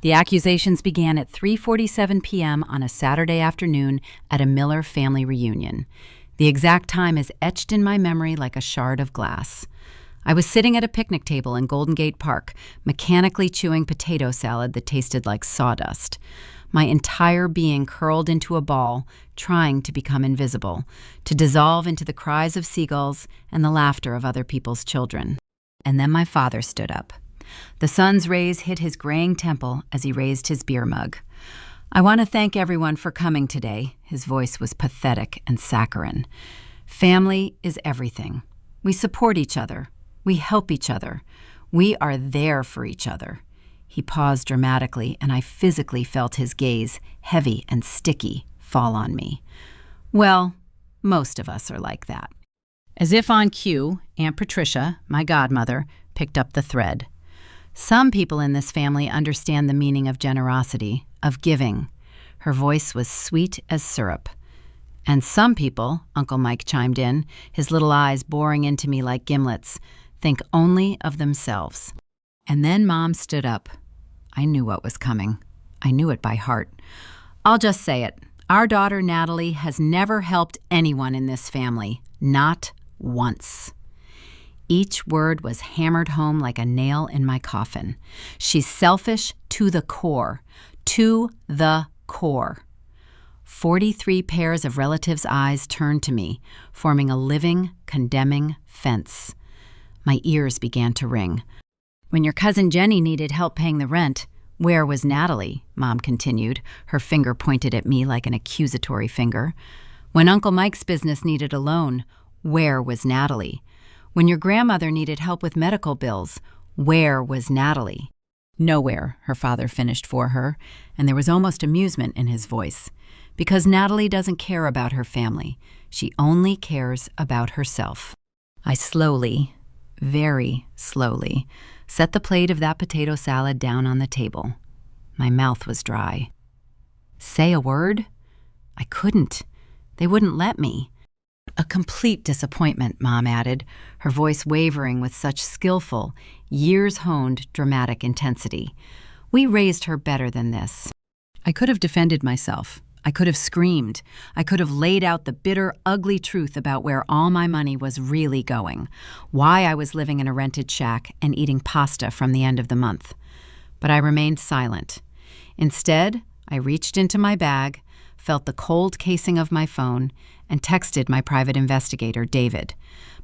The accusations began at 3:47 p.m. on a Saturday afternoon at a Miller family reunion. The exact time is etched in my memory like a shard of glass. I was sitting at a picnic table in Golden Gate Park, mechanically chewing potato salad that tasted like sawdust. My entire being curled into a ball, trying to become invisible, to dissolve into the cries of seagulls and the laughter of other people's children. And then my father stood up. The sun's rays hit his graying temple as he raised his beer mug. "I want to thank everyone for coming today." His voice was pathetic and saccharine. "Family is everything. We support each other. We help each other. We are there for each other." He paused dramatically, and I physically felt his gaze, heavy and sticky, fall on me. Well, most of us are like that. As if on cue, Aunt Patricia, my godmother, picked up the thread. "Some people in this family understand the meaning of generosity, of giving." Her voice was sweet as syrup. "And some people," Uncle Mike chimed in, his little eyes boring into me like gimlets, "think only of themselves." And then Mom stood up. I knew what was coming. I knew it by heart. "I'll just say it. Our daughter Natalie has never helped anyone in this family. Not once." Each word was hammered home like a nail in my coffin. "She's selfish to the core. To the core." 43 pairs of relatives' eyes turned to me, forming a living, condemning fence. My ears began to ring. "When your cousin Jenny needed help paying the rent, where was Natalie?" Mom continued, her finger pointed at me like an accusatory finger. "When Uncle Mike's business needed a loan, where was Natalie? When your grandmother needed help with medical bills, where was Natalie?" "Nowhere," her father finished for her, and there was almost amusement in his voice. "Because Natalie doesn't care about her family. She only cares about herself." I slowly, very slowly, set the plate of that potato salad down on the table. My mouth was dry. Say a word? I couldn't. They wouldn't let me. "A complete disappointment," Mom added, her voice wavering with such skillful, years-honed dramatic intensity. "We raised her better than this." I could have defended myself. I could have screamed. I could have laid out the bitter, ugly truth about where all my money was really going, why I was living in a rented shack and eating pasta from the end of the month. But I remained silent. Instead, I reached into my bag, felt the cold casing of my phone, and texted my private investigator, David.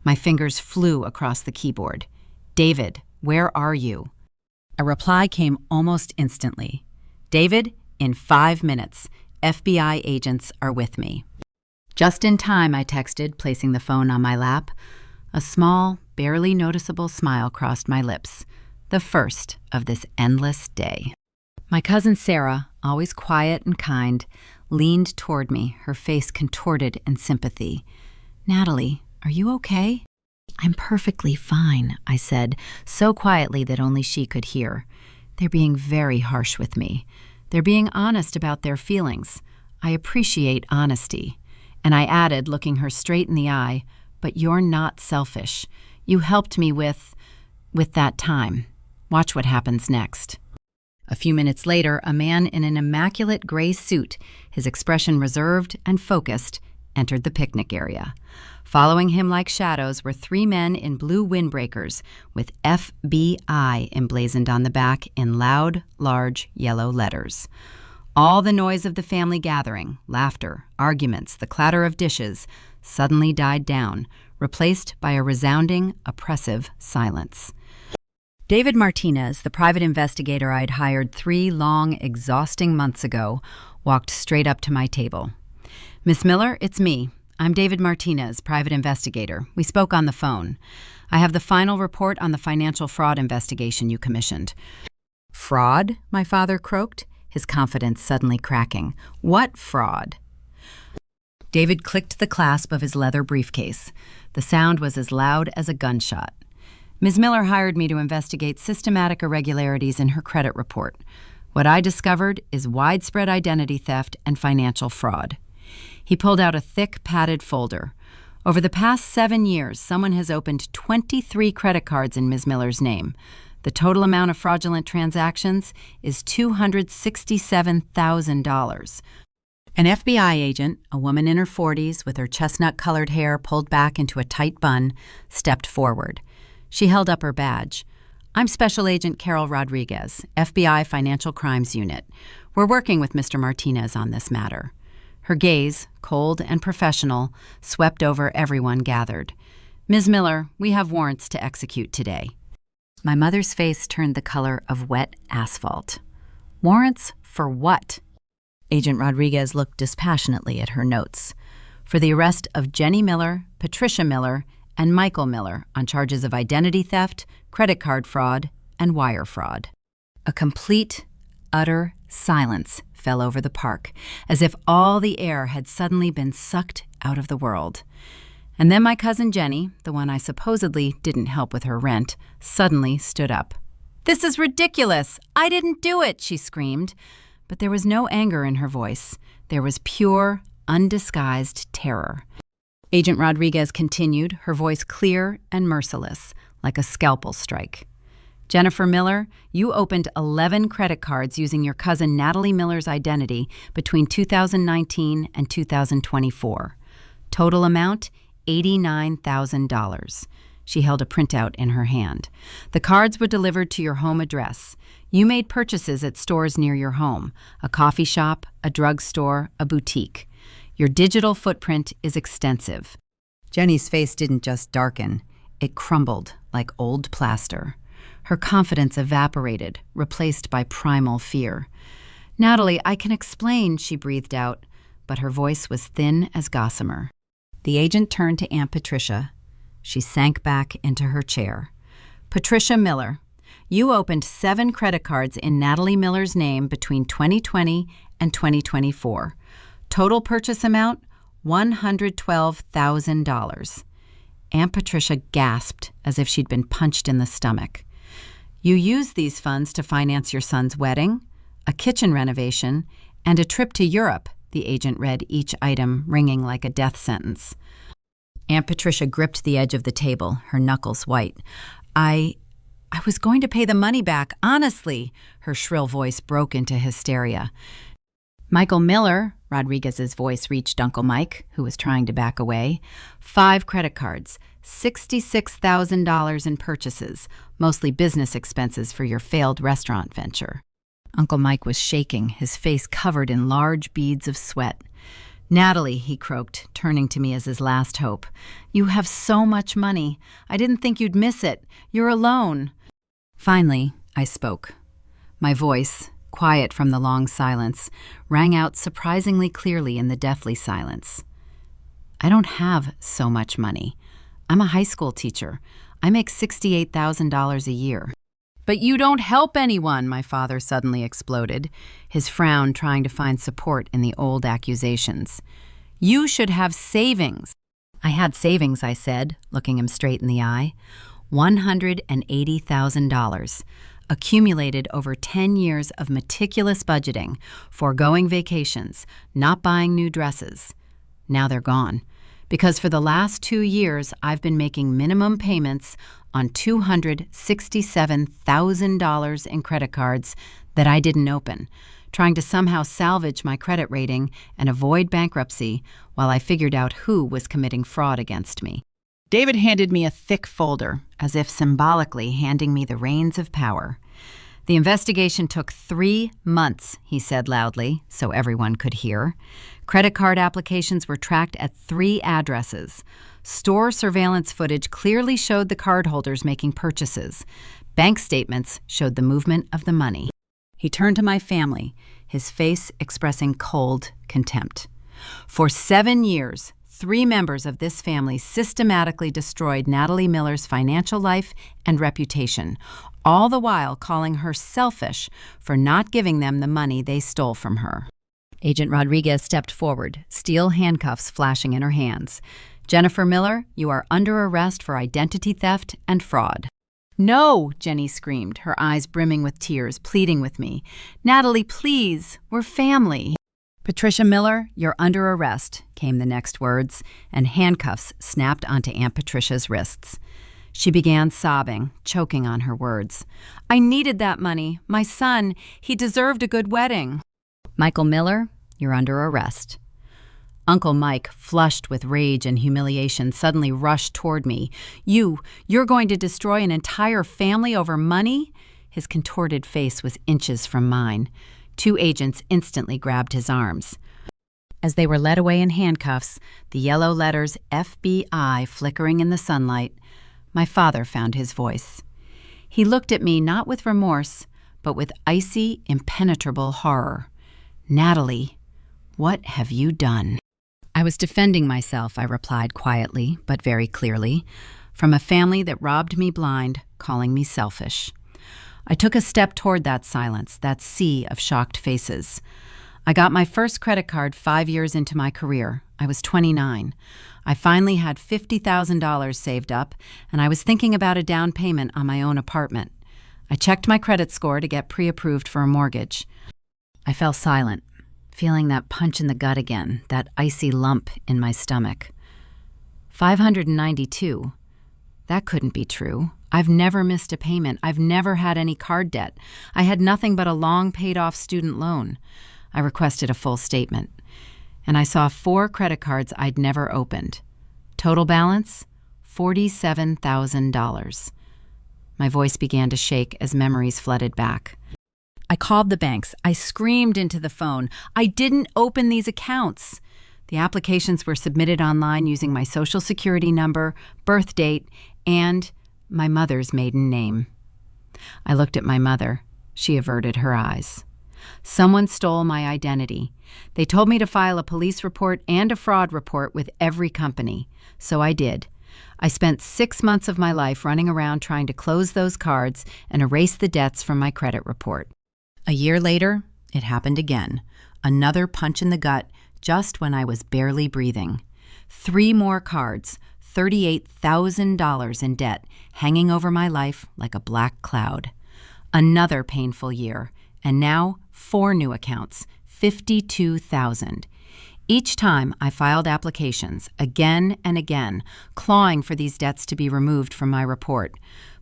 My fingers flew across the keyboard. "David, where are you?" A reply came almost instantly. "David, in 5 minutes. FBI agents are with me." "Just in time," I texted, placing the phone on my lap. A small, barely noticeable smile crossed my lips. The first of this endless day. My cousin Sarah, always quiet and kind, leaned toward me, her face contorted in sympathy. "Natalie, are you okay?" "I'm perfectly fine," I said, so quietly that only she could hear. They're being very harsh with me. They're being honest about their feelings. I appreciate honesty. And I added, looking her straight in the eye, "But you're not selfish. You helped me with that time. Watch what happens next." A few minutes later, a man in an immaculate gray suit, his expression reserved and focused, entered the picnic area. Following him like shadows were 3 men in blue windbreakers with FBI emblazoned on the back in loud, large yellow letters. All the noise of the family gathering, laughter, arguments, the clatter of dishes, suddenly died down, replaced by a resounding, oppressive silence. David Martinez, the private investigator I'd hired 3 long, exhausting months ago, walked straight up to my table. "Miss Miller, it's me. I'm David Martinez, private investigator. We spoke on the phone. I have the final report on the financial fraud investigation you commissioned." "Fraud?" my father croaked, his confidence suddenly cracking. "What fraud?" David clicked the clasp of his leather briefcase. The sound was as loud as a gunshot. "Ms. Miller hired me to investigate systematic irregularities in her credit report. What I discovered is widespread identity theft and financial fraud." He pulled out a thick, padded folder. "Over the past 7 years, someone has opened 23 credit cards in Ms. Miller's name. The total amount of fraudulent transactions is $267,000. An FBI agent, a woman in her 40s with her chestnut-colored hair pulled back into a tight bun, stepped forward. She held up her badge. "I'm Special Agent Carol Rodriguez, FBI Financial Crimes Unit. We're working with Mr. Martinez on this matter." Her gaze, cold and professional, swept over everyone gathered. "Ms. Miller, we have warrants to execute today." My mother's face turned the color of wet asphalt. "Warrants for what?" Agent Rodriguez looked dispassionately at her notes. "For the arrest of Jenny Miller, Patricia Miller, and Michael Miller on charges of identity theft, credit card fraud, and wire fraud." A complete, utter silence fell over the park, as if all the air had suddenly been sucked out of the world. And then my cousin Jenny, the one I supposedly didn't help with her rent, suddenly stood up. "This is ridiculous! I didn't do it!" she screamed. But there was no anger in her voice. There was pure, undisguised terror. Agent Rodriguez continued, her voice clear and merciless, like a scalpel strike. "Jennifer Miller, you opened 11 credit cards using your cousin Natalie Miller's identity between 2019 and 2024. Total amount, $89,000. She held a printout in her hand. "The cards were delivered to your home address. You made purchases at stores near your home, a coffee shop, a drugstore, a boutique. Your digital footprint is extensive." Jenny's face didn't just darken, it crumbled like old plaster. Her confidence evaporated, replaced by primal fear. "Natalie, I can explain," she breathed out, but her voice was thin as gossamer. The agent turned to Aunt Patricia. She sank back into her chair. "Patricia Miller, you opened 7 credit cards in Natalie Miller's name between 2020 and 2024. Total purchase amount, $112,000. Aunt Patricia gasped as if she'd been punched in the stomach. "You used these funds to finance your son's wedding, a kitchen renovation, and a trip to Europe," the agent read each item, ringing like a death sentence. Aunt Patricia gripped the edge of the table, her knuckles white. I was going to pay the money back, honestly." Her shrill voice broke into hysteria. "Michael Miller," Rodriguez's voice reached Uncle Mike, who was trying to back away. 5 credit cards, $66,000 in purchases, mostly business expenses for your failed restaurant venture." Uncle Mike was shaking, his face covered in large beads of sweat. "Natalie," he croaked, turning to me as his last hope. "You have so much money. I didn't think you'd miss it. You're alone." Finally, I spoke. My voice, quiet from the long silence, rang out surprisingly clearly in the deathly silence. "I don't have so much money. I'm a high school teacher. I make $68,000 a year." "But you don't help anyone," my father suddenly exploded, his frown trying to find support in the old accusations. "You should have savings." "I had savings," I said, looking him straight in the eye. $180,000, accumulated over 10 years of meticulous budgeting, foregoing vacations, not buying new dresses. Now they're gone. Because for the last 2 years, I've been making minimum payments on $267,000 in credit cards that I didn't open, trying to somehow salvage my credit rating and avoid bankruptcy while I figured out who was committing fraud against me. David handed me a thick folder, as if symbolically handing me the reins of power. "The investigation took 3 months, he said loudly, so everyone could hear. Credit card applications were tracked at 3 addresses. Store surveillance footage clearly showed the cardholders making purchases. Bank statements showed the movement of the money." He turned to my family, his face expressing cold contempt. "For 7 years, 3 members of this family systematically destroyed Natalie Miller's financial life and reputation, all the while calling her selfish for not giving them the money they stole from her." Agent Rodriguez stepped forward, steel handcuffs flashing in her hands. "Jennifer Miller, you are under arrest for identity theft and fraud." "No," Jenny screamed, her eyes brimming with tears, pleading with me. "Natalie, please, we're family." "Patricia Miller, you're under arrest," came the next words, and handcuffs snapped onto Aunt Patricia's wrists. She began sobbing, choking on her words. "I needed that money. My son, he deserved a good wedding." "Michael Miller, you're under arrest." Uncle Mike, flushed with rage and humiliation, suddenly rushed toward me. You're going to destroy an entire family over money?" His contorted face was inches from mine. 2 agents instantly grabbed his arms. As they were led away in handcuffs, the yellow letters FBI flickering in the sunlight, my father found his voice. He looked at me not with remorse, but with icy, impenetrable horror. "Natalie, what have you done?" "I was defending myself," I replied quietly, but very clearly, "from a family that robbed me blind, calling me selfish." I took a step toward that silence, that sea of shocked faces. I got my first credit card 5 years into my career. I was 29. I finally had $50,000 saved up, and I was thinking about a down payment on my own apartment. I checked my credit score to get pre-approved for a mortgage. I fell silent, feeling that punch in the gut again, that icy lump in my stomach. 592. That couldn't be true. I've never missed a payment. I've never had any card debt. I had nothing but a long paid-off student loan. I requested a full statement, and I saw 4 credit cards I'd never opened. Total balance, $47,000. My voice began to shake as memories flooded back. I called the banks. I screamed into the phone. I didn't open these accounts. The applications were submitted online using my Social Security number, birth date, and my mother's maiden name. I looked at my mother. She averted her eyes. Someone stole my identity. They told me to file a police report and a fraud report with every company. So I did. I spent 6 months of my life running around trying to close those cards and erase the debts from my credit report. A year later, it happened again. Another punch in the gut just when I was barely breathing. 3 more cards, $38,000 in debt, hanging over my life like a black cloud. Another painful year, and now 4 new accounts, $52,000. Each time I filed applications, again and again, clawing for these debts to be removed from my report.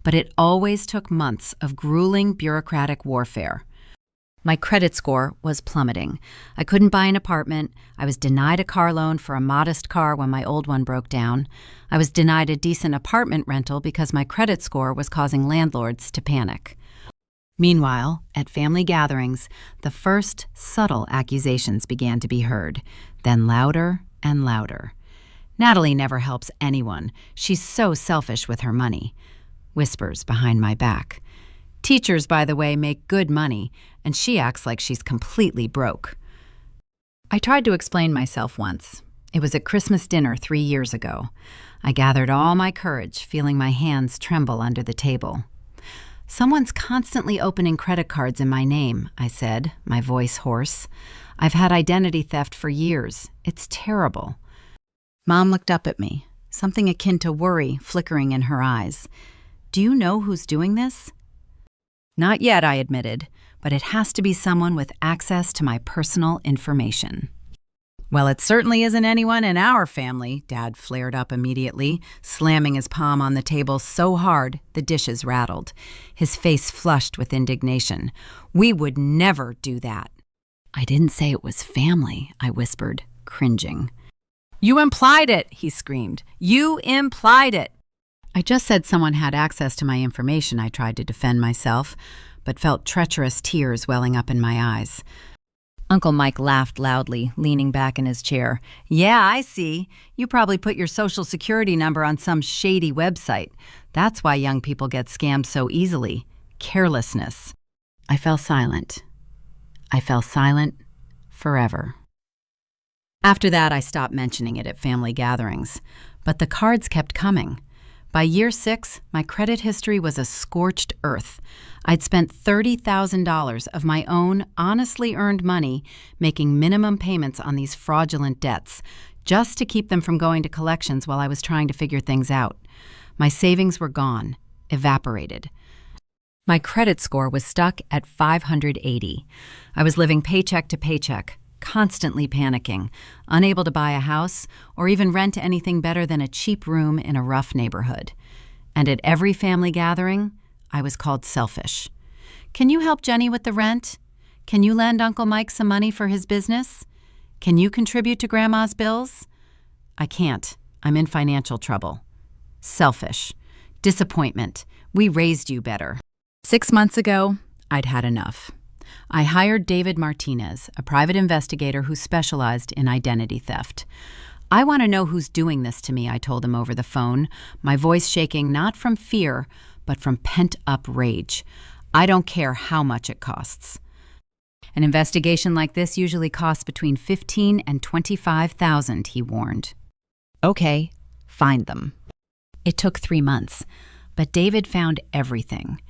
But it always took months of grueling bureaucratic warfare. My credit score was plummeting. I couldn't buy an apartment. I was denied a car loan for a modest car when my old one broke down. I was denied a decent apartment rental because my credit score was causing landlords to panic. Meanwhile, at family gatherings, the first subtle accusations began to be heard, then louder and louder. "Natalie never helps anyone. She's so selfish with her money." Whispers behind my back. "Teachers, by the way, make good money, and she acts like she's completely broke." I tried to explain myself once. It was at Christmas dinner 3 years ago. I gathered all my courage, feeling my hands tremble under the table. "Someone's constantly opening credit cards in my name," I said, my voice hoarse. "I've had identity theft for years. It's terrible." Mom looked up at me, something akin to worry flickering in her eyes. "Do you know who's doing this?" "Not yet," I admitted, "but it has to be someone with access to my personal information." "Well, it certainly isn't anyone in our family," Dad flared up immediately, slamming his palm on the table so hard the dishes rattled. His face flushed with indignation. "We would never do that." "I didn't say it was family," I whispered, cringing. "You implied it," he screamed. "You implied it." "I just said someone had access to my information," I tried to defend myself, but felt treacherous tears welling up in my eyes. Uncle Mike laughed loudly, leaning back in his chair. "Yeah, I see. You probably put your Social Security number on some shady website. That's why young people get scammed so easily. Carelessness." I fell silent. I fell silent forever. After that, I stopped mentioning it at family gatherings. But the cards kept coming. By year 6, my credit history was a scorched earth. I'd spent $30,000 of my own honestly earned money making minimum payments on these fraudulent debts, just to keep them from going to collections while I was trying to figure things out. My savings were gone, evaporated. My credit score was stuck at 580. I was living paycheck to paycheck, constantly panicking, unable to buy a house or even rent anything better than a cheap room in a rough neighborhood. And at every family gathering, I was called selfish. Can you help Jenny with the rent? Can you lend Uncle Mike some money for his business? Can you contribute to Grandma's bills? I can't. I'm in financial trouble. Selfish. Disappointment. We raised you better. 6 months ago, I'd had enough. I hired David Martinez, a private investigator who specialized in identity theft. I want to know who's doing this to me, I told him over the phone, my voice shaking not from fear, but from pent-up rage. I don't care how much it costs. An investigation like this usually costs between $15,000 and $25,000, he warned. Okay, find them. It took 3 months, but David found everything.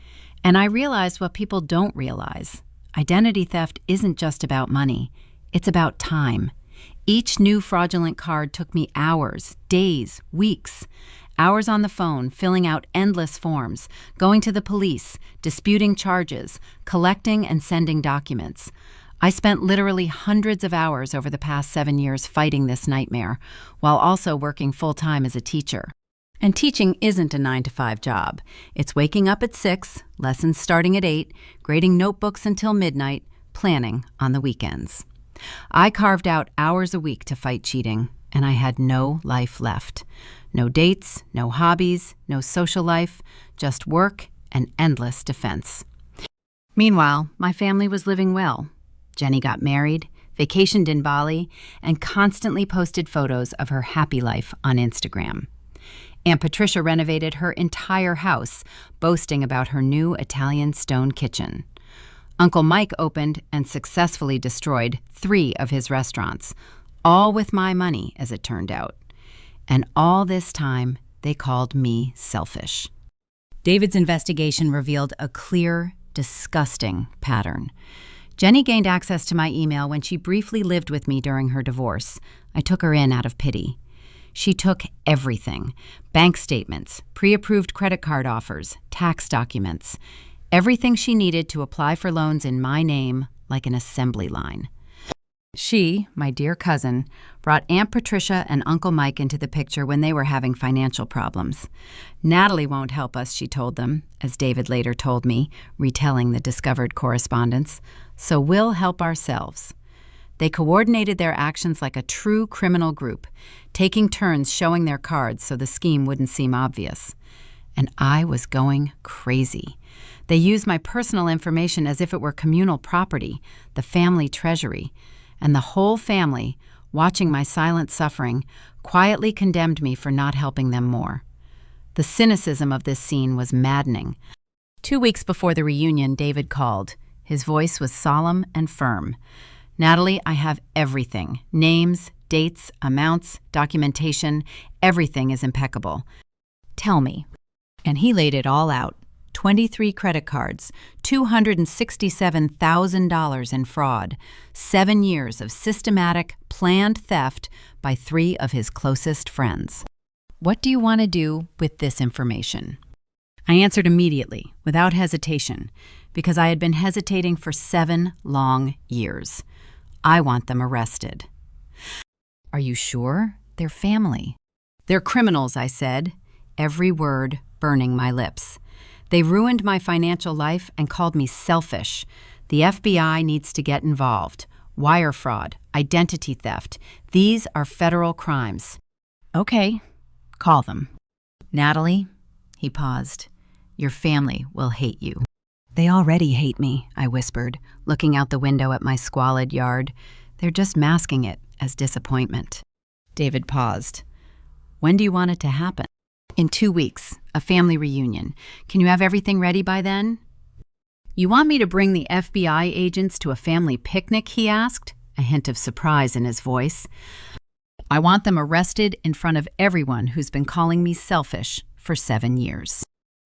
And I realized what people don't realize. Identity theft isn't just about money. It's about time. Each new fraudulent card took me hours, days, weeks. Hours on the phone, filling out endless forms, going to the police, disputing charges, collecting and sending documents. I spent literally hundreds of hours over the past 7 years fighting this nightmare, while also working full-time as a teacher. And teaching isn't a 9-to-5 job. It's waking up at 6, lessons starting at 8, grading notebooks until midnight, planning on the weekends. I carved out hours a week to fight cheating, and I had no life left. No dates, no hobbies, no social life, just work and endless defense. Meanwhile, my family was living well. Jenny got married, vacationed in Bali, and constantly posted photos of her happy life on Instagram. Aunt Patricia renovated her entire house, boasting about her new Italian stone kitchen. Uncle Mike opened and successfully destroyed 3 of his restaurants, all with my money, as it turned out. And all this time, they called me selfish. David's investigation revealed a clear, disgusting pattern. Jenny gained access to my email when she briefly lived with me during her divorce. I took her in out of pity. She took everything: bank statements, pre-approved credit card offers, tax documents, everything she needed to apply for loans in my name like an assembly line. She, my dear cousin, brought Aunt Patricia and Uncle Mike into the picture when they were having financial problems. Natalie won't help us, she told them, as David later told me, retelling the discovered correspondence, so we'll help ourselves. They coordinated their actions like a true criminal group, taking turns showing their cards so the scheme wouldn't seem obvious. And I was going crazy. They used my personal information as if it were communal property, the family treasury, and the whole family, watching my silent suffering, quietly condemned me for not helping them more. The cynicism of this scene was maddening. 2 weeks before the reunion, David called. His voice was solemn and firm. Natalie, I have everything. Names, dates, amounts, documentation, everything is impeccable. Tell me. And he laid it all out. 23 credit cards, $267,000 in fraud, 7 years of systematic, planned theft by 3 of his closest friends. What do you want to do with this information? I answered immediately, without hesitation, because I had been hesitating for 7 long years. I want them arrested. Are you sure? They're family. They're criminals, I said, every word burning my lips. They ruined my financial life and called me selfish. The FBI needs to get involved. Wire fraud, identity theft. These are federal crimes. Okay, call them. Natalie, he paused. Your family will hate you. They already hate me, I whispered, looking out the window at my squalid yard. They're just masking it as disappointment. David paused. When do you want it to happen? In 2 weeks, a family reunion. Can you have everything ready by then? You want me to bring the FBI agents to a family picnic, he asked, a hint of surprise in his voice. I want them arrested in front of everyone who's been calling me selfish for 7 years.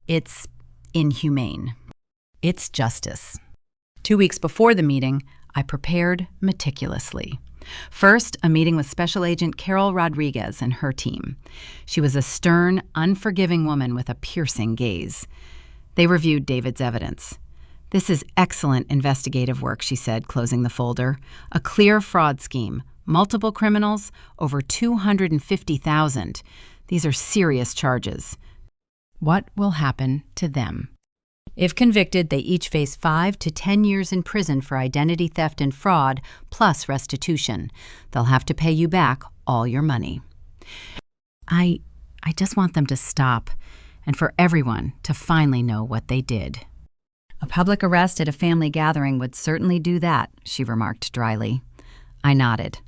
It's inhumane. It's justice. 2 weeks before the meeting, I prepared meticulously. First, a meeting with Special Agent Carol Rodriguez and her team. She was a stern, unforgiving woman with a piercing gaze. They reviewed David's evidence. This is excellent investigative work, she said, closing the folder. A clear fraud scheme, multiple criminals, over $250,000. These are serious charges. What will happen to them? If convicted, they each face 5 to 10 years in prison for identity theft and fraud, plus restitution. They'll have to pay you back all your money. I just want them to stop, and for everyone to finally know what they did. A public arrest at a family gathering would certainly do that, she remarked dryly. I nodded.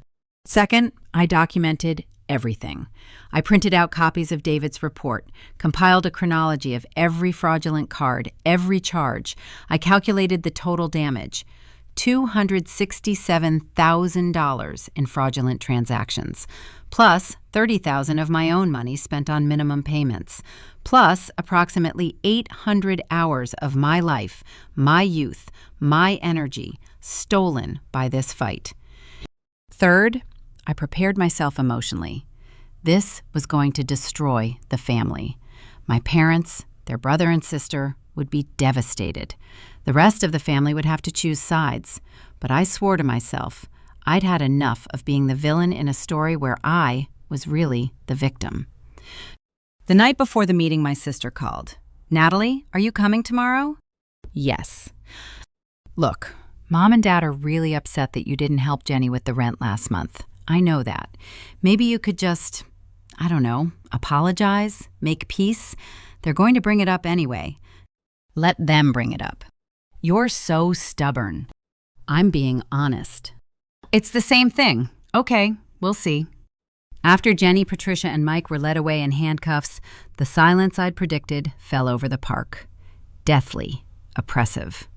Second, I documented everything. I printed out copies of David's report, compiled a chronology of every fraudulent card, every charge. I calculated the total damage. $267,000 in fraudulent transactions, plus $30,000 of my own money spent on minimum payments, plus approximately 800 hours of my life, my youth, my energy, stolen by this fight. Third, I prepared myself emotionally. This was going to destroy the family. My parents, their brother and sister, would be devastated. The rest of the family would have to choose sides. But I swore to myself I'd had enough of being the villain in a story where I was really the victim. The night before the meeting, my sister called. Natalie, are you coming tomorrow? Yes. Look, Mom and Dad are really upset that you didn't help Jenny with the rent last month. I know that. Maybe you could just, apologize, make peace. They're going to bring it up anyway. Let them bring it up. You're so stubborn. I'm being honest. It's the same thing. Okay, we'll see. After Jenny, Patricia, and Mike were led away in handcuffs, the silence I'd predicted fell over the park. Deathly, oppressive.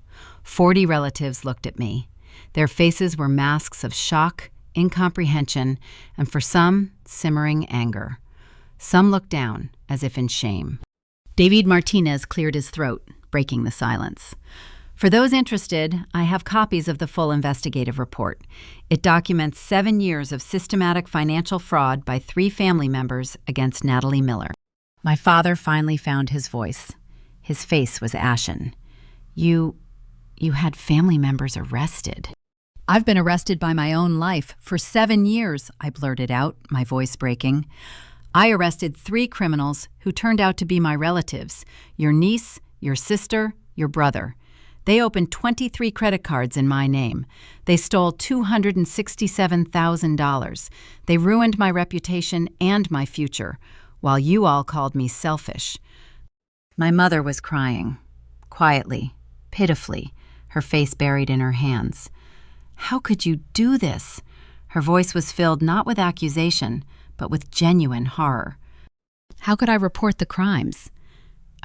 40 relatives looked at me. Their faces were masks of shock, incomprehension, and for some, simmering anger. Some looked down, as if in shame. David Martinez cleared his throat, breaking the silence. For those interested, I have copies of the full investigative report. It documents 7 years of systematic financial fraud by 3 family members against Natalie Miller. My father finally found his voice. His face was ashen. You had family members arrested. I've been arrested by my own life for 7 years, I blurted out, my voice breaking. I arrested 3 criminals who turned out to be my relatives, your niece, your sister, your brother. They opened 23 credit cards in my name. They stole $267,000. They ruined my reputation and my future, while you all called me selfish. My mother was crying, quietly, pitifully, her face buried in her hands. How could you do this? Her voice was filled not with accusation, but with genuine horror. How could I report the crimes?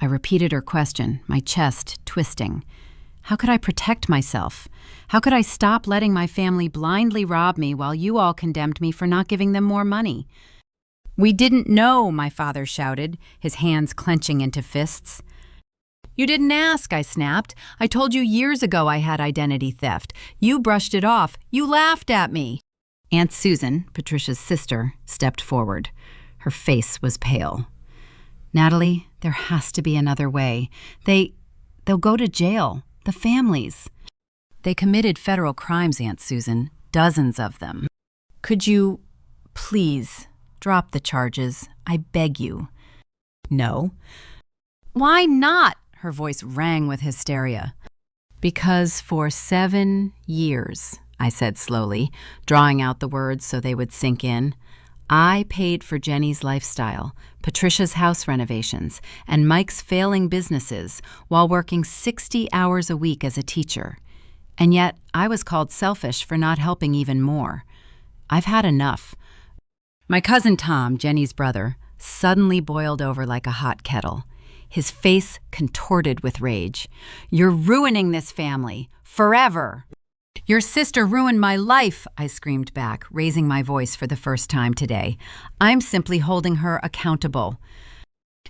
I repeated her question, my chest twisting. How could I protect myself? How could I stop letting my family blindly rob me while you all condemned me for not giving them more money? We didn't know, my father shouted, his hands clenching into fists. You didn't ask, I snapped. I told you years ago I had identity theft. You brushed it off. You laughed at me. Aunt Susan, Patricia's sister, stepped forward. Her face was pale. Natalie, there has to be another way. They'll go to jail. The families. They committed federal crimes, Aunt Susan. Dozens of them. Could you, please, drop the charges? I beg you. No. Why not? Her voice rang with hysteria. Because for 7 years, I said slowly, drawing out the words so they would sink in, I paid for Jenny's lifestyle, Patricia's house renovations, and Mike's failing businesses while working 60 hours a week as a teacher. And yet, I was called selfish for not helping even more. I've had enough. My cousin Tom, Jenny's brother, suddenly boiled over like a hot kettle. His face contorted with rage. You're ruining this family. Forever. Your sister ruined my life, I screamed back, raising my voice for the first time today. I'm simply holding her accountable.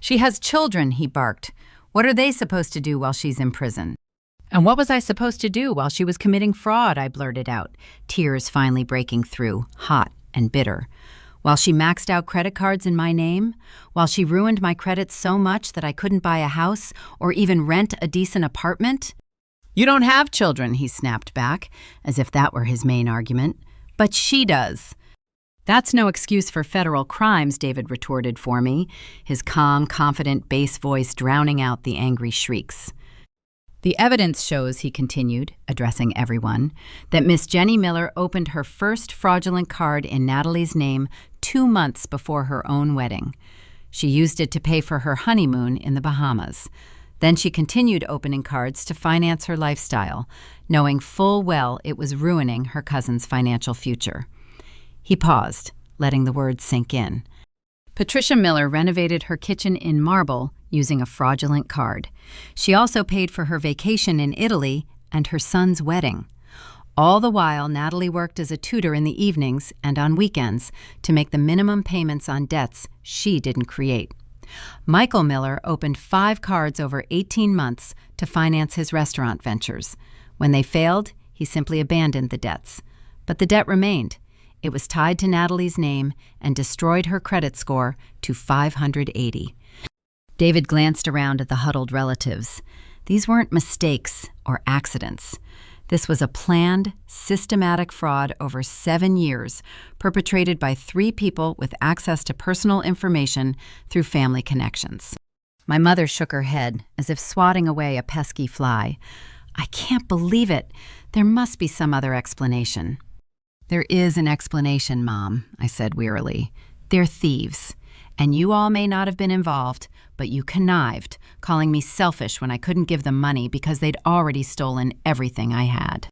She has children, he barked. What are they supposed to do while she's in prison? And what was I supposed to do while she was committing fraud, I blurted out, tears finally breaking through, hot and bitter. While she maxed out credit cards in my name? While she ruined my credit so much that I couldn't buy a house or even rent a decent apartment? You don't have children, he snapped back, as if that were his main argument. But she does. "That's no excuse for federal crimes," David retorted for me, his calm, confident bass voice drowning out the angry shrieks. "The evidence shows," he continued, addressing everyone, "that Miss Jenny Miller opened her first fraudulent card in Natalie's name 2 months before her own wedding. She used it to pay for her honeymoon in the Bahamas. Then she continued opening cards to finance her lifestyle, knowing full well it was ruining her cousin's financial future." He paused, letting the words sink in. "Patricia Miller renovated her kitchen in marble using a fraudulent card. She also paid for her vacation in Italy and her son's wedding. All the while, Natalie worked as a tutor in the evenings and on weekends to make the minimum payments on debts she didn't create. Michael Miller opened 5 cards over 18 months to finance his restaurant ventures. When they failed, he simply abandoned the debts. But the debt remained. It was tied to Natalie's name and destroyed her credit score to 580. David glanced around at the huddled relatives. These weren't mistakes or accidents. This was a planned, systematic fraud over 7 years, perpetrated by 3 people with access to personal information through family connections. My mother shook her head, as if swatting away a pesky fly. "I can't believe it. There must be some other explanation." "There is an explanation, Mom," I said wearily. "They're thieves. And you all may not have been involved, but you connived, calling me selfish when I couldn't give them money because they'd already stolen everything I had."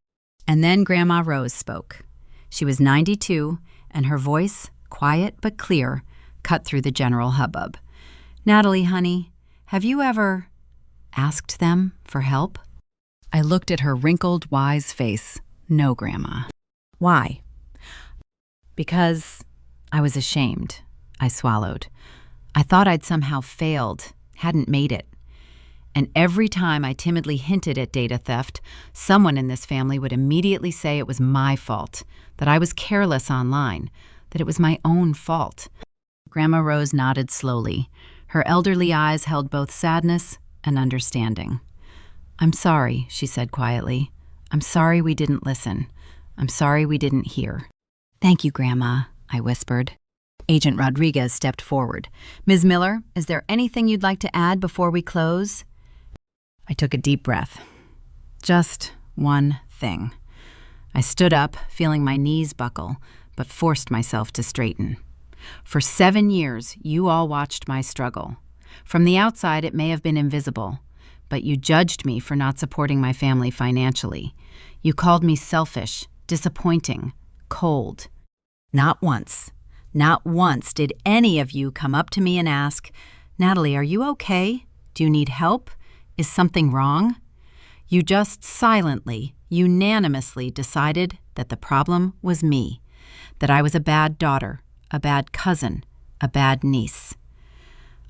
And then Grandma Rose spoke. She was 92, and her voice, quiet but clear, cut through the general hubbub. "Natalie, honey, have you ever asked them for help?" I looked at her wrinkled, wise face. "No, Grandma." "Why?" "Because I was ashamed," I swallowed. "I thought I'd somehow failed, hadn't made it. And every time I timidly hinted at data theft, someone in this family would immediately say it was my fault, that I was careless online, that it was my own fault." Grandma Rose nodded slowly. Her elderly eyes held both sadness and understanding. "I'm sorry," she said quietly. "I'm sorry we didn't listen. I'm sorry we didn't hear." "Thank you, Grandma," I whispered. Agent Rodriguez stepped forward. "Ms. Miller, is there anything you'd like to add before we close?" I took a deep breath. "Just one thing." I stood up, feeling my knees buckle, but forced myself to straighten. "For 7 years, you all watched my struggle. From the outside, it may have been invisible, but you judged me for not supporting my family financially. You called me selfish, disappointing, cold. Not once did any of you come up to me and ask, 'Natalie, are you okay? Do you need help? Is something wrong?' You just silently, unanimously decided that the problem was me, that I was a bad daughter, a bad cousin, a bad niece."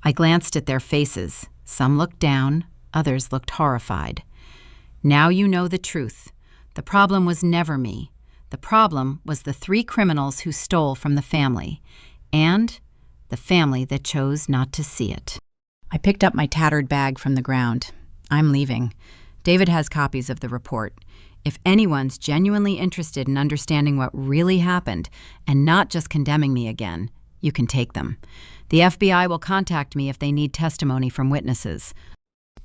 I glanced at their faces. Some looked down, others looked horrified. "Now you know the truth. The problem was never me. The problem was the 3 criminals who stole from the family, and the family that chose not to see it." I picked up my tattered bag from the ground. "I'm leaving. David has copies of the report. If anyone's genuinely interested in understanding what really happened and not just condemning me again, you can take them. The FBI will contact me if they need testimony from witnesses."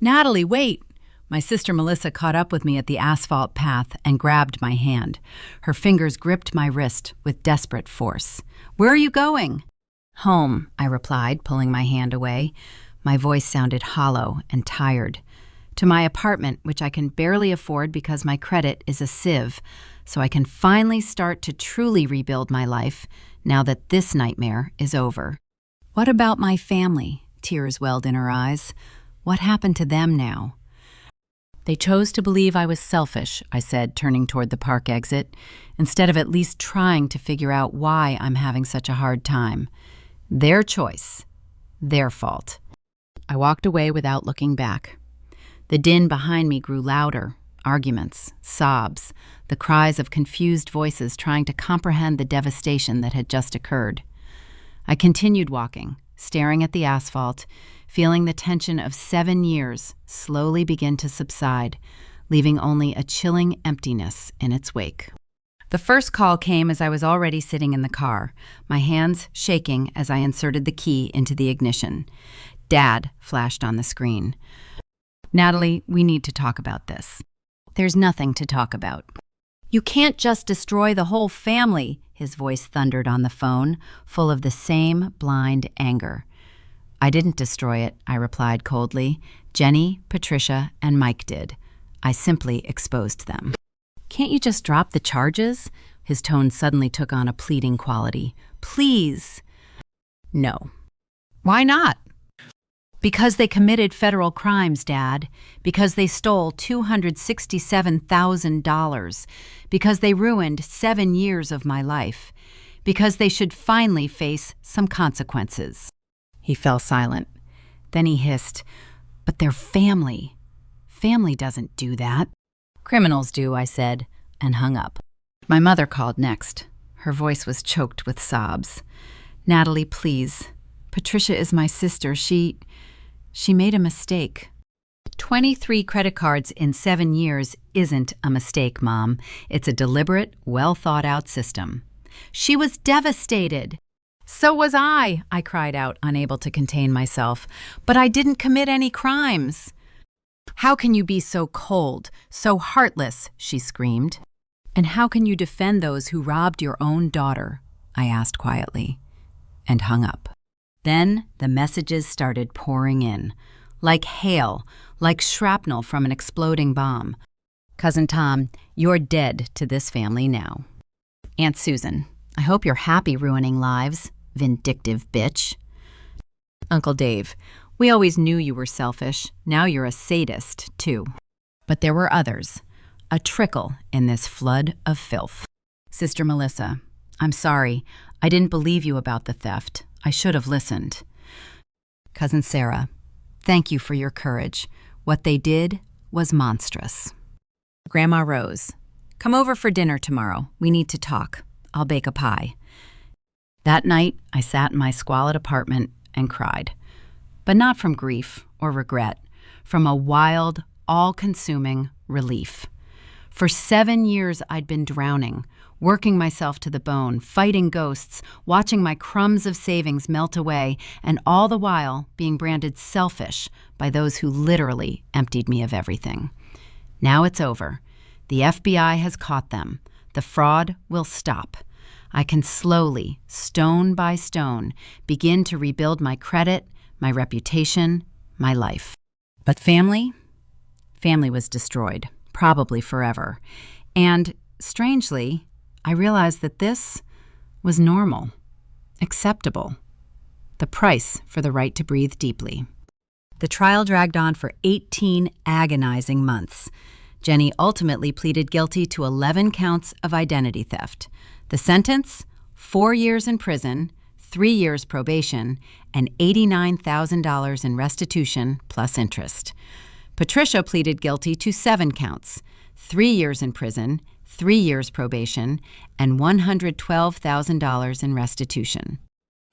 "Natalie, wait!" My sister Melissa caught up with me at the asphalt path and grabbed my hand. Her fingers gripped my wrist with desperate force. "Where are you going?" "Home," I replied, pulling my hand away. My voice sounded hollow and tired. "To my apartment, which I can barely afford because my credit is a sieve, so I can finally start to truly rebuild my life now that this nightmare is over." "What about my family?" Tears welled in her eyes. "What happened to them now?" "They chose to believe I was selfish," I said, turning toward the park exit, "instead of at least trying to figure out why I'm having such a hard time. Their choice. Their fault." I walked away without looking back. The din behind me grew louder. Arguments, sobs, the cries of confused voices trying to comprehend the devastation that had just occurred. I continued walking, staring at the asphalt, feeling the tension of 7 years slowly begin to subside, leaving only a chilling emptiness in its wake. The first call came as I was already sitting in the car, my hands shaking as I inserted the key into the ignition. Dad flashed on the screen. Natalie, we need to talk about this. There's nothing to talk about. You can't just destroy the whole family, his voice thundered on the phone, full of the same blind anger. I didn't destroy it, I replied coldly. Jenny, Patricia, and Mike did. I simply exposed them. Can't you just drop the charges? His tone suddenly took on a pleading quality. Please. No. Why not? Because they committed federal crimes, Dad. Because they stole $267,000. Because they ruined 7 years of my life. Because they should finally face some consequences. He fell silent. Then he hissed, "But they're family. Family doesn't do that." "Criminals do," I said, and hung up. My mother called next. Her voice was choked with sobs. "Natalie, please. Patricia is my sister. She made a mistake." 23 credit cards in 7 years isn't a mistake, Mom. It's a deliberate, well-thought-out system. She was devastated. "So was I cried out, unable to contain myself. "But I didn't commit any crimes." "How can you be so cold, so heartless?" she screamed. "And how can you defend those who robbed your own daughter?" I asked quietly, and hung up. Then the messages started pouring in, like hail, like shrapnel from an exploding bomb. "Cousin Tom, you're dead to this family now." "Aunt Susan, I hope you're happy ruining lives, vindictive bitch." "Uncle Dave, we always knew you were selfish. Now you're a sadist, too." But there were others, a trickle in this flood of filth. "Sister Melissa, I'm sorry. I didn't believe you about the theft. I should have listened." "Cousin Sarah, thank you for your courage. What they did was monstrous." "Grandma Rose, come over for dinner tomorrow. We need to talk. I'll bake a pie." That night, I sat in my squalid apartment and cried. But not from grief or regret, from a wild, all-consuming relief. For 7 years, I'd been drowning, working myself to the bone, fighting ghosts, watching my crumbs of savings melt away, and all the while being branded selfish by those who literally emptied me of everything. Now it's over. The FBI has caught them. The fraud will stop. I can slowly, stone by stone, begin to rebuild my credit, my reputation, my life. But family was destroyed, probably forever. And, strangely, I realized that this was normal, acceptable, the price for the right to breathe deeply. The trial dragged on for 18 agonizing months. Jenny ultimately pleaded guilty to 11 counts of identity theft. The sentence, 4 years in prison, 3 years probation, and $89,000 in restitution plus interest. Patricia pleaded guilty to 7 counts, 3 years in prison, 3 years probation, and $112,000 in restitution.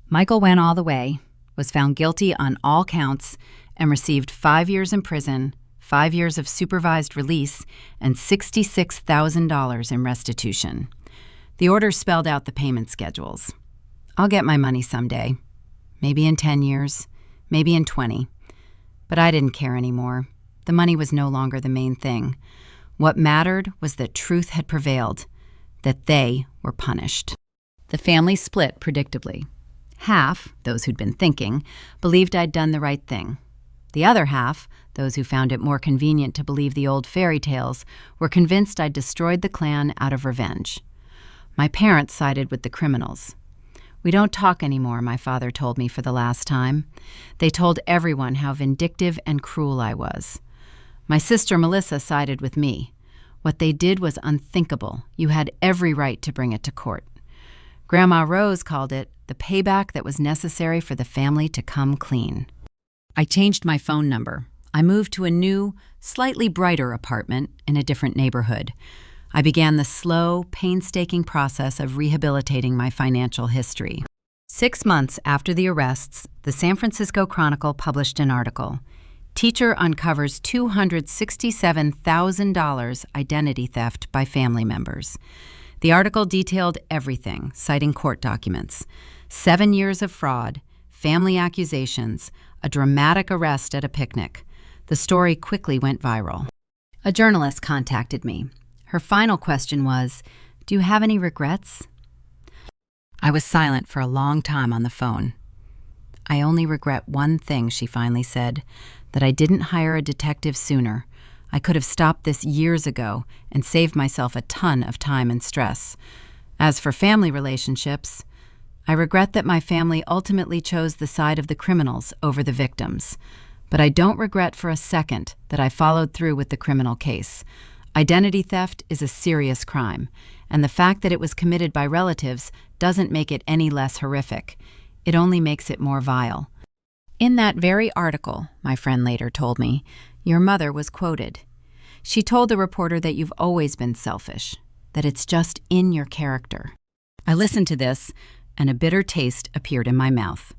Michael went all the way, was found guilty on all counts, and received 5 years in prison, 5 years of supervised release, and $66,000 in restitution. The order spelled out the payment schedules. I'll get my money someday. Maybe in 10 years, maybe in 20. But I didn't care anymore. The money was no longer the main thing. What mattered was that truth had prevailed, that they were punished. The family split predictably. Half, those who'd been thinking, believed I'd done the right thing. The other half, those who found it more convenient to believe the old fairy tales, were convinced I'd destroyed the clan out of revenge. My parents sided with the criminals. "We don't talk anymore," my father told me for the last time. They told everyone how vindictive and cruel I was. My sister Melissa sided with me. What they did was unthinkable. You had every right to bring it to court. Grandma Rose called it the payback that was necessary for the family to come clean. I changed my phone number. I moved to a new, slightly brighter apartment in a different neighborhood. I began the slow, painstaking process of rehabilitating my financial history. 6 months after the arrests, the San Francisco Chronicle published an article. Teacher uncovers $267,000 identity theft by family members. The article detailed everything, citing court documents. 7 years of fraud, family accusations, a dramatic arrest at a picnic. The story quickly went viral. A journalist contacted me. Her final question was, "Do you have any regrets?" I was silent for a long time on the phone. "I only regret one thing," she finally said, "that I didn't hire a detective sooner. I could have stopped this years ago and saved myself a ton of time and stress. As for family relationships, I regret that my family ultimately chose the side of the criminals over the victims. But I don't regret for a second that I followed through with the criminal case. Identity theft is a serious crime, and the fact that it was committed by relatives doesn't make it any less horrific. It only makes it more vile." In that very article, my friend later told me, your mother was quoted. She told the reporter that you've always been selfish, that it's just in your character. I listened to this, and a bitter taste appeared in my mouth.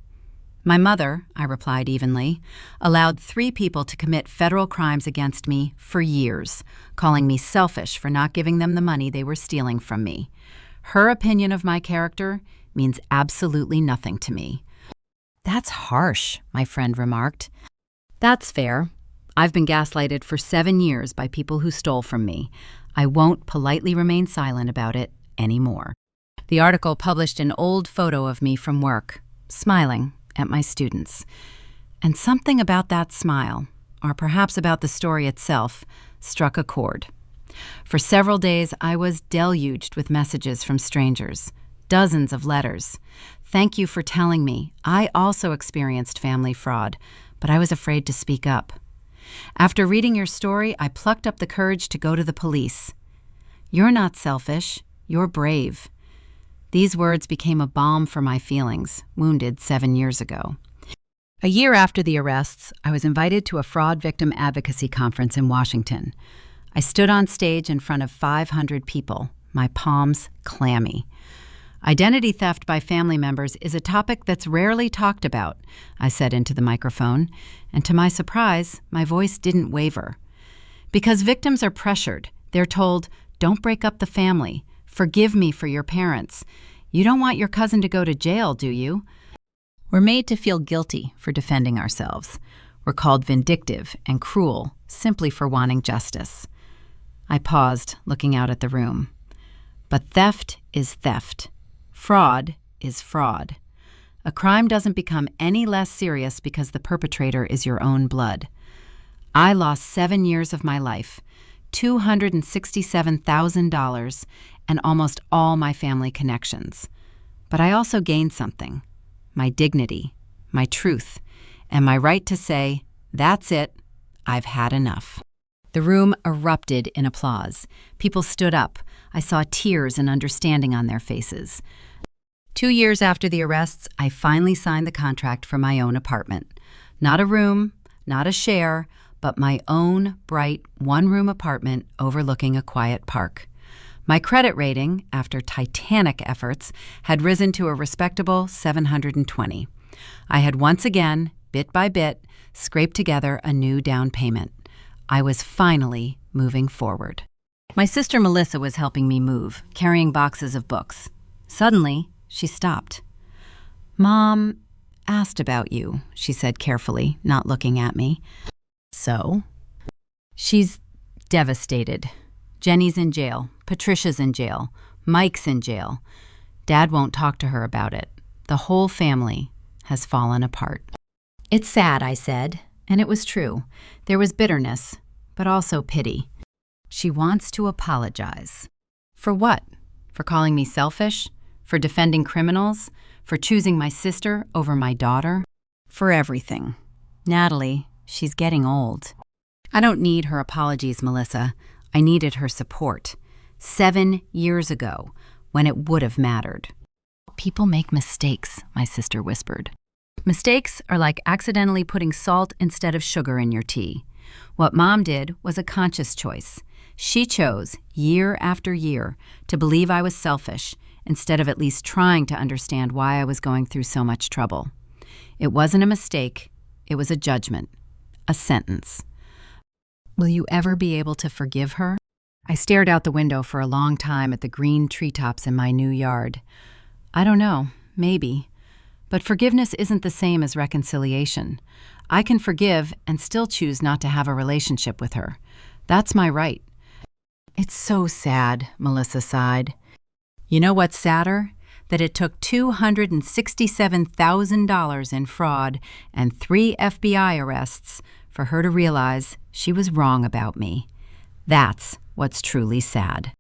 "My mother," I replied evenly, "allowed 3 people to commit federal crimes against me for years, calling me selfish for not giving them the money they were stealing from me. Her opinion of my character means absolutely nothing to me." "That's harsh," my friend remarked. "That's fair. I've been gaslighted for 7 years by people who stole from me. I won't politely remain silent about it anymore." The article published an old photo of me from work, smiling at my students. And something about that smile, or perhaps about the story itself, struck a chord. For several days, I was deluged with messages from strangers, dozens of letters. "Thank you for telling me. I also experienced family fraud, but I was afraid to speak up. After reading your story, I plucked up the courage to go to the police. You're not selfish. You're brave." These words became a balm for my feelings, wounded 7 years ago. A year after the arrests, I was invited to a fraud victim advocacy conference in Washington. I stood on stage in front of 500 people, my palms clammy. "Identity theft by family members is a topic that's rarely talked about," I said into the microphone, and to my surprise, my voice didn't waver. Because victims are pressured. They're told, "Don't break up the family. Forgive me for your parents. You don't want your cousin to go to jail, do you?" We're made to feel guilty for defending ourselves. We're called vindictive and cruel simply for wanting justice. I paused, looking out at the room. But theft is theft. Fraud is fraud. A crime doesn't become any less serious because the perpetrator is your own blood. I lost 7 years of my life, $267,000, and almost all my family connections. But I also gained something: my dignity, my truth, and my right to say, "That's it, I've had enough." The room erupted in applause. People stood up. I saw tears and understanding on their faces. 2 years after the arrests, I finally signed the contract for my own apartment. Not a room, not a share, but my own bright one-room apartment overlooking a quiet park. My credit rating, after titanic efforts, had risen to a respectable 720. I had once again, bit by bit, scraped together a new down payment. I was finally moving forward. My sister Melissa was helping me move, carrying boxes of books. Suddenly, she stopped. "Mom asked about you," she said carefully, not looking at me. "So?" "She's devastated. Jenny's in jail. Patricia's in jail. Mike's in jail. Dad won't talk to her about it. The whole family has fallen apart." "It's sad," I said, and it was true. There was bitterness, but also pity. "She wants to apologize." For what? For calling me selfish? For defending criminals? For choosing my sister over my daughter? For everything. Natalie, she's getting old. I don't need her apologies, Melissa. I needed her support. 7 years ago, when it would have mattered. "People make mistakes," my sister whispered. "Mistakes are like accidentally putting salt instead of sugar in your tea. What Mom did was a conscious choice. She chose, year after year, to believe I was selfish, instead of at least trying to understand why I was going through so much trouble. It wasn't a mistake. It was a judgment. A sentence. Will you ever be able to forgive her?" I stared out the window for a long time at the green treetops in my new yard. I don't know, maybe. But forgiveness isn't the same as reconciliation. I can forgive and still choose not to have a relationship with her. That's my right. It's so sad, Melissa sighed. You know what's sadder? That it took $267,000 in fraud and 3 FBI arrests for her to realize she was wrong about me. That's what's truly sad.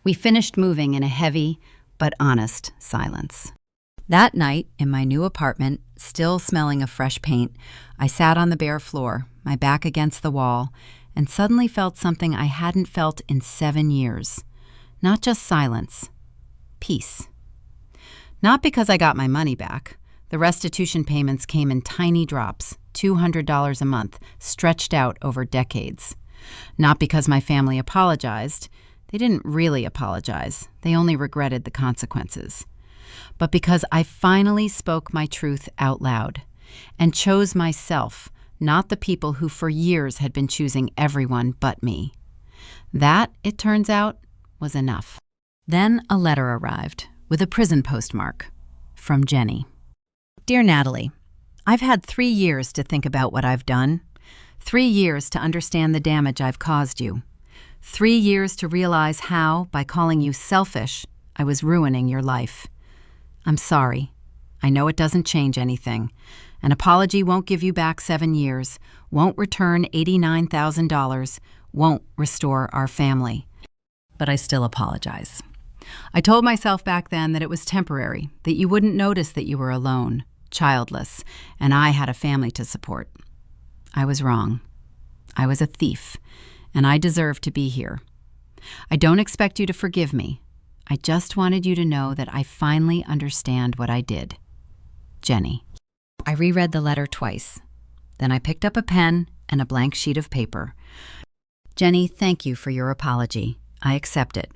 We finished moving in a heavy but honest silence. That night, in my new apartment, still smelling of fresh paint, I sat on the bare floor, my back against the wall, and suddenly felt something I hadn't felt in 7 years. Not just silence, peace. Not because I got my money back. The restitution payments came in tiny drops, $200 a month, stretched out over decades. Not because my family apologized. They didn't really apologize. They only regretted the consequences. But because I finally spoke my truth out loud and chose myself, not the people who for years had been choosing everyone but me. That, it turns out, was enough. Then a letter arrived with a prison postmark from Jenny. Dear Natalie, I've had 3 years to think about what I've done. 3 years to understand the damage I've caused you. 3 years to realize how, by calling you selfish, I was ruining your life. I'm sorry. I know it doesn't change anything. An apology won't give you back 7 years, won't return $89,000, won't restore our family. But I still apologize. I told myself back then that it was temporary, that you wouldn't notice that you were alone, childless, and I had a family to support. I was wrong. I was a thief, and I deserve to be here. I don't expect you to forgive me. I just wanted you to know that I finally understand what I did. Jenny. I reread the letter twice. Then I picked up a pen and a blank sheet of paper. Jenny, thank you for your apology. I accept it.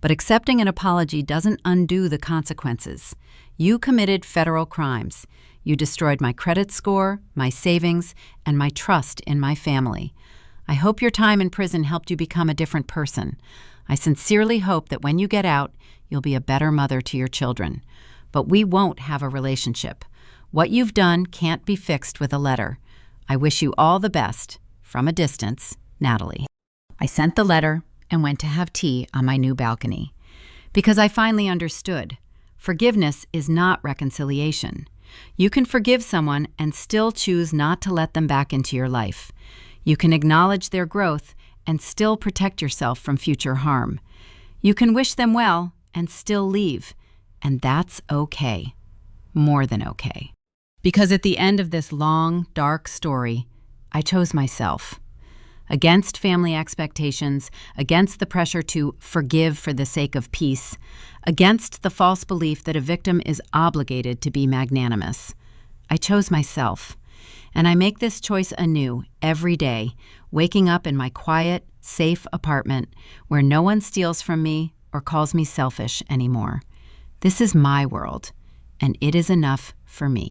But accepting an apology doesn't undo the consequences. You committed federal crimes. You destroyed my credit score, my savings, and my trust in my family. I hope your time in prison helped you become a different person. I sincerely hope that when you get out, you'll be a better mother to your children. But we won't have a relationship. What you've done can't be fixed with a letter. I wish you all the best. From a distance, Natalie. I sent the letter and went to have tea on my new balcony. Because I finally understood. Forgiveness is not reconciliation. You can forgive someone and still choose not to let them back into your life. You can acknowledge their growth and still protect yourself from future harm. You can wish them well and still leave. And that's okay. More than okay. Because at the end of this long, dark story, I chose myself. Against family expectations, against the pressure to forgive for the sake of peace, against the false belief that a victim is obligated to be magnanimous. I chose myself, and I make this choice anew every day, waking up in my quiet, safe apartment where no one steals from me or calls me selfish anymore. This is my world, and it is enough for me.